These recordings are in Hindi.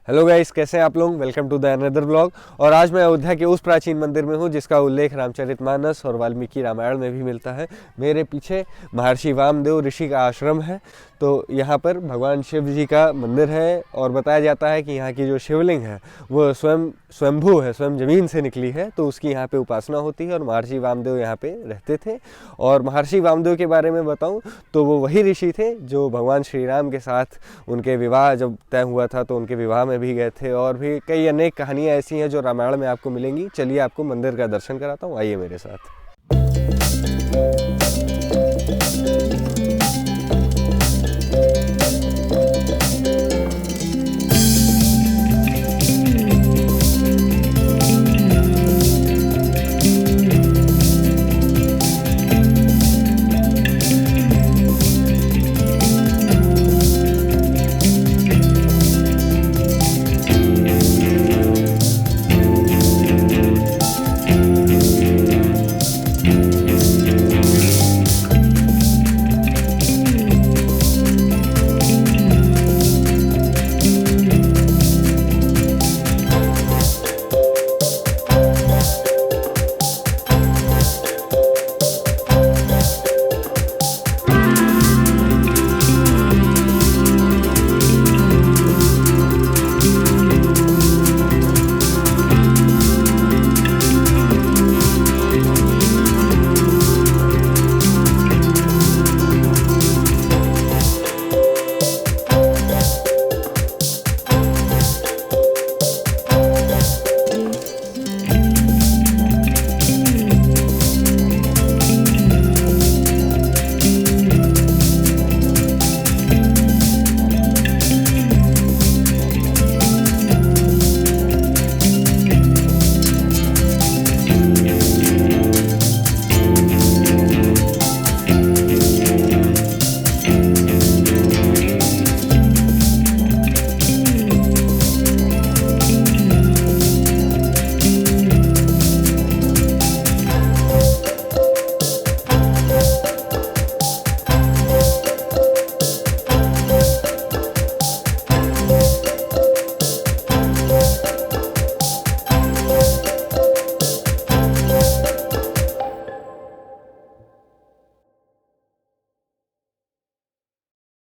हेलो गाइस, कैसे हैं आप लोग। Welcome to the another blog. और आज मैं अयोध्या के उस प्राचीन मंदिर में हूं जिसका उल्लेख रामचरितमानस और वाल्मीकि रामायण में भी मिलता है। मेरे पीछे महर्षि वामदेव ऋषि का आश्रम है। तो यहाँ पर भगवान शिव जी का मंदिर है और बताया जाता है कि यहाँ की जो शिवलिंग है वो स्वयंभू है, स्वयं जमीन से निकली है। तो उसकी यहाँ पे उपासना होती है और महर्षि वामदेव यहाँ पे रहते थे। और महर्षि वामदेव के बारे में बताऊँ तो वो वही ऋषि थे जो भगवान श्री राम के साथ उनके विवाह जब तय हुआ था तो उनके विवाह में भी गए थे। और भी कई अनेक कहानियाँ ऐसी हैं जो रामायण में आपको मिलेंगी। चलिए आपको मंदिर का दर्शन कराता हूँ, आइए मेरे साथ।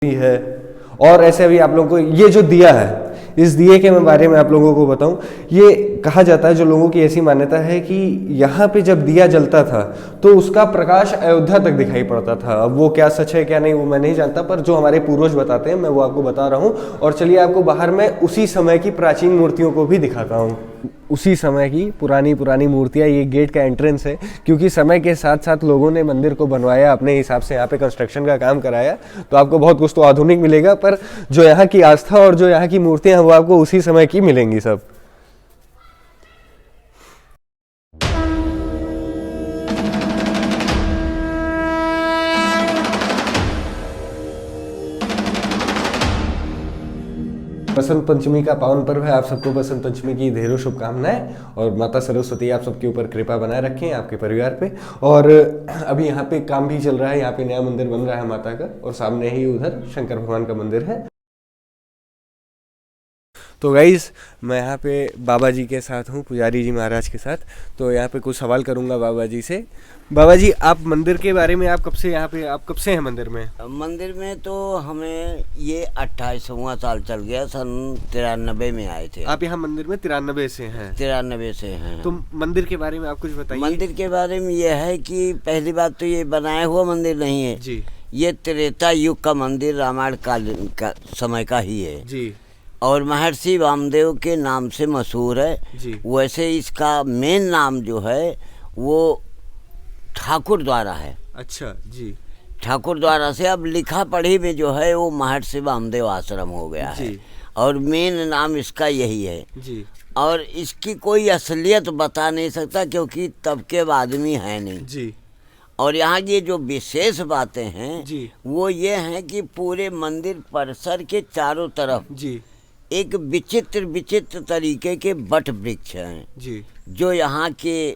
है और ऐसे अभी आप लोगों को ये जो दिया है, इस दिए के बारे में आप लोगों को बताऊं। ये कहा जाता है, जो लोगों की ऐसी मान्यता है कि यहाँ पे जब दिया जलता था तो उसका प्रकाश अयोध्या तक दिखाई पड़ता था। अब वो क्या सच है क्या नहीं वो मैं नहीं जानता, पर जो हमारे पूर्वज बताते हैं मैं वो आपको बता रहा हूँ। और चलिए आपको बाहर में उसी समय की प्राचीन मूर्तियों को भी दिखाता हूँ। उसी समय की पुरानी मूर्तियाँ, ये गेट का एंट्रेंस है। क्योंकि समय के साथ साथ लोगों ने मंदिर को बनवाया, अपने हिसाब से यहाँ पे कंस्ट्रक्शन का काम कराया, तो आपको बहुत कुछ तो आधुनिक मिलेगा, पर जो यहाँ की आस्था और जो यहाँ की मूर्तियाँ हैं वो आपको उसी समय की मिलेंगी सब। बसंत पंचमी का पावन पर्व है। आप सबको बसंत पंचमी की ढेरों शुभकामनाएं और माता सरस्वती आप सबके ऊपर कृपा बनाए रखें, आपके परिवार पे। और अभी यहाँ पे काम भी चल रहा है, यहाँ पे नया मंदिर बन रहा है माता का, और सामने ही उधर शंकर भगवान का मंदिर है। तो गाइज मैं यहाँ पे बाबा जी के साथ हूँ, पुजारी जी महाराज के साथ। तो यहाँ पे कुछ सवाल करूँगा बाबा जी से। बाबा जी, आप मंदिर के बारे में, आप कब से यहाँ पे, आप कब से हैं मंदिर में? मंदिर में तो हमें ये 28वां साल चल गया, सन 93 में आए थे। आप यहाँ मंदिर में 93 से हैं? 93 से हैं। तो मंदिर के बारे में आप कुछ बताइए। मंदिर के बारे में ये है कि पहली बात तो ये बनाया हुआ मंदिर नहीं है जी। ये त्रेता युग का मंदिर, रामायण काल का समय का ही है जी। और महर्षि वामदेव के नाम से मशहूर है जी। वैसे इसका मेन नाम जो है वो ठाकुर द्वारा है। अच्छा जी। ठाकुर द्वारा से अब लिखा पढ़ी में जो है वो महर्षि वामदेव आश्रम हो गया है और मेन नाम इसका यही है जी। और इसकी कोई असलियत बता नहीं सकता क्योंकि तब के आदमी है नहीं जी। और यहाँ की जो विशेष बातें हैं जी। वो ये हैं कि पूरे मंदिर परिसर के चारों तरफ जी। एक विचित्र विचित्र तरीके के वट वृक्ष हैं जी। जो यहाँ के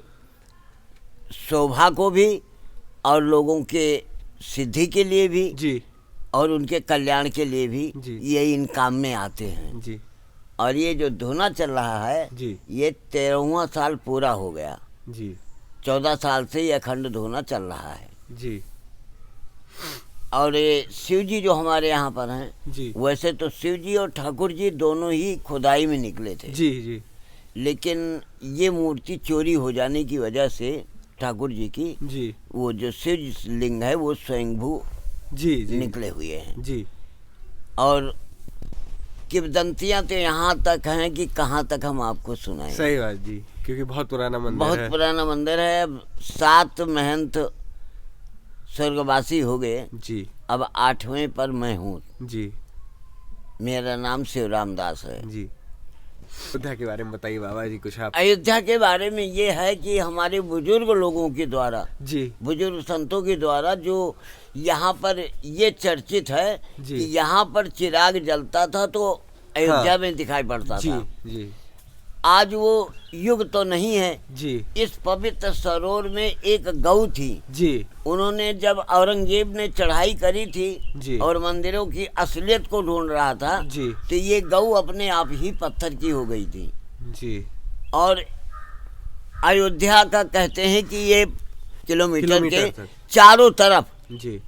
शोभा को भी और लोगों के सिद्धि के लिए भी जी। और उनके कल्याण के लिए भी जी। ये इन काम में आते हैं। जी। और ये जो धुना चल रहा है जी ये 13वां साल पूरा हो गया। जी 14 साल से ये अखंड धुना चल रहा है। जी और ये शिव जी जो हमारे यहाँ पर हैं जी वैसे तो शिव जी और ठाकुर जी दोनों ही खुदाई में निकले थे। जी जी लेकिन ये मूर्ति चोरी हो जाने की वजह से ठाकुर जी की जी वो जो शिव लिंग है वो स्वयंभू जी जी निकले हुए हैं। जी और किंवदंतियां तो यहाँ तक हैं कि कहाँ तक हम आपको सुनाएं। सही बात जी, क्योंकि बहुत पुराना मंदिर बहुत है। पुराना मंदिर है। अब 7 महंत स्वर्गवासी हो गए, जी अब 8वें पर मैं हूँ। जी मेरा नाम शिवराम दास है। जी अयोध्या के बारे में बताइए बाबा जी कुछ आप। अयोध्या के बारे में ये है कि हमारे बुजुर्ग लोगों के द्वारा, जी बुजुर्ग संतों के द्वारा जो यहाँ पर ये चर्चित है जी। कि यहाँ पर चिराग जलता था तो अयोध्या हाँ। में दिखाई पड़ता जी था। जी आज वो युग तो नहीं है। जी इस पवित्र सरोवर में एक गौ थी। जी उन्होंने जब औरंगजेब ने चढ़ाई करी थी जी और मंदिरों की असलियत को ढूंढ रहा था जी तो ये गौ अपने आप ही पत्थर की हो गई थी। जी और अयोध्या का कहते हैं कि ये किलोमीटर के तक। चारों तरफ जी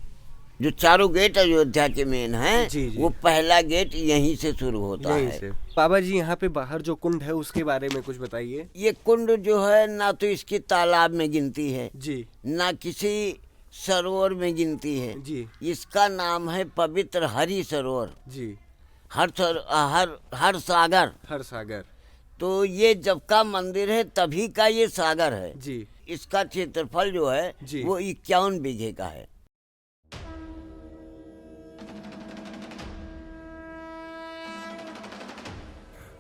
जो चारों गेट अयोध्या के मेन हैं जी, जी। वो पहला गेट यहीं से शुरू होता यहीं है। से। बाबा जी यहाँ पे बाहर जो कुंड है उसके बारे में कुछ बताइए। ये कुंड जो है ना तो इसकी तालाब में गिनती है जी ना किसी सरोवर में गिनती है। जी इसका नाम है पवित्र हरि सरोवर, जी हर सागर। हर सागर। तो ये जब का मंदिर है तभी का ये सागर है। जी इसका क्षेत्रफल जो है जी। वो 51 बीघे का है।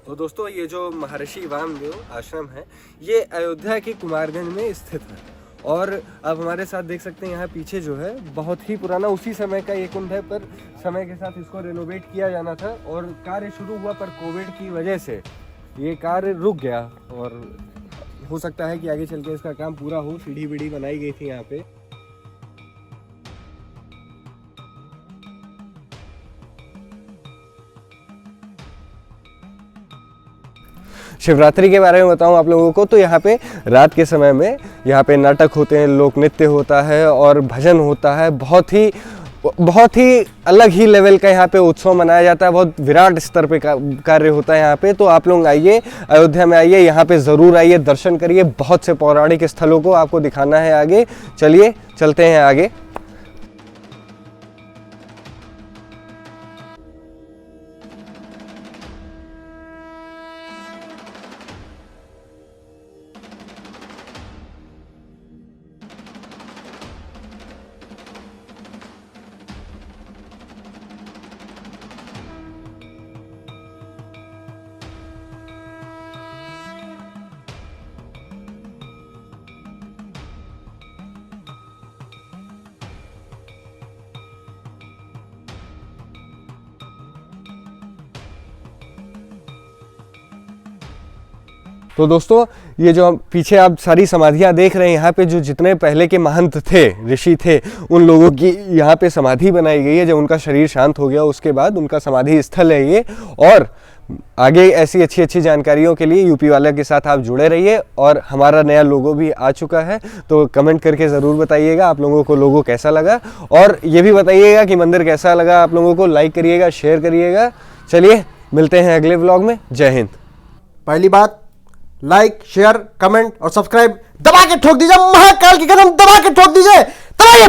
तो दोस्तों ये जो महर्षि वामदेव आश्रम है ये अयोध्या के कुमारगंज में स्थित है। और अब हमारे साथ देख सकते हैं यहाँ पीछे जो है बहुत ही पुराना उसी समय का ये कुंड है, पर समय के साथ इसको रेनोवेट किया जाना था और कार्य शुरू हुआ, पर कोविड की वजह से ये कार्य रुक गया। और हो सकता है कि आगे चल के इसका काम पूरा हो। सीढ़ी बीढ़ी बनाई गई थी यहाँ पे। शिवरात्रि के बारे में बताऊं आप लोगों को तो यहाँ पे रात के समय में यहाँ पे नाटक होते हैं, लोक नृत्य होता है और भजन होता है। बहुत ही अलग ही लेवल का यहाँ पे उत्सव मनाया जाता है। बहुत विराट स्तर पे कार्य होता है यहाँ पे। तो आप लोग आइए, अयोध्या में आइए, यहाँ पे ज़रूर आइए, दर्शन करिए। बहुत से पौराणिक स्थलों को आपको दिखाना है आगे। चलिए चलते हैं आगे। तो दोस्तों ये जो पीछे आप सारी समाधियाँ देख रहे हैं, यहाँ पे जो जितने पहले के महंत थे, ऋषि थे, उन लोगों की यहाँ पे समाधि बनाई गई है। जब उनका शरीर शांत हो गया उसके बाद उनका समाधि स्थल है ये। और आगे ऐसी अच्छी जानकारियों के लिए यूपी वाले के साथ आप जुड़े रहिए। और हमारा नया लोगो भी आ चुका है, तो कमेंट करके ज़रूर बताइएगा आप लोगों को लोगो कैसा लगा। और ये भी बताइएगा कि मंदिर कैसा लगा आप लोगों को। लाइक करिएगा, शेयर करिएगा। चलिए मिलते हैं अगले व्लॉग में। जय हिंद। पहली बात, लाइक, शेयर, कमेंट और सब्सक्राइब दबा के ठोक दीजिए। महाकाल की कसम दबा के ठोक दीजिए। दबाइए।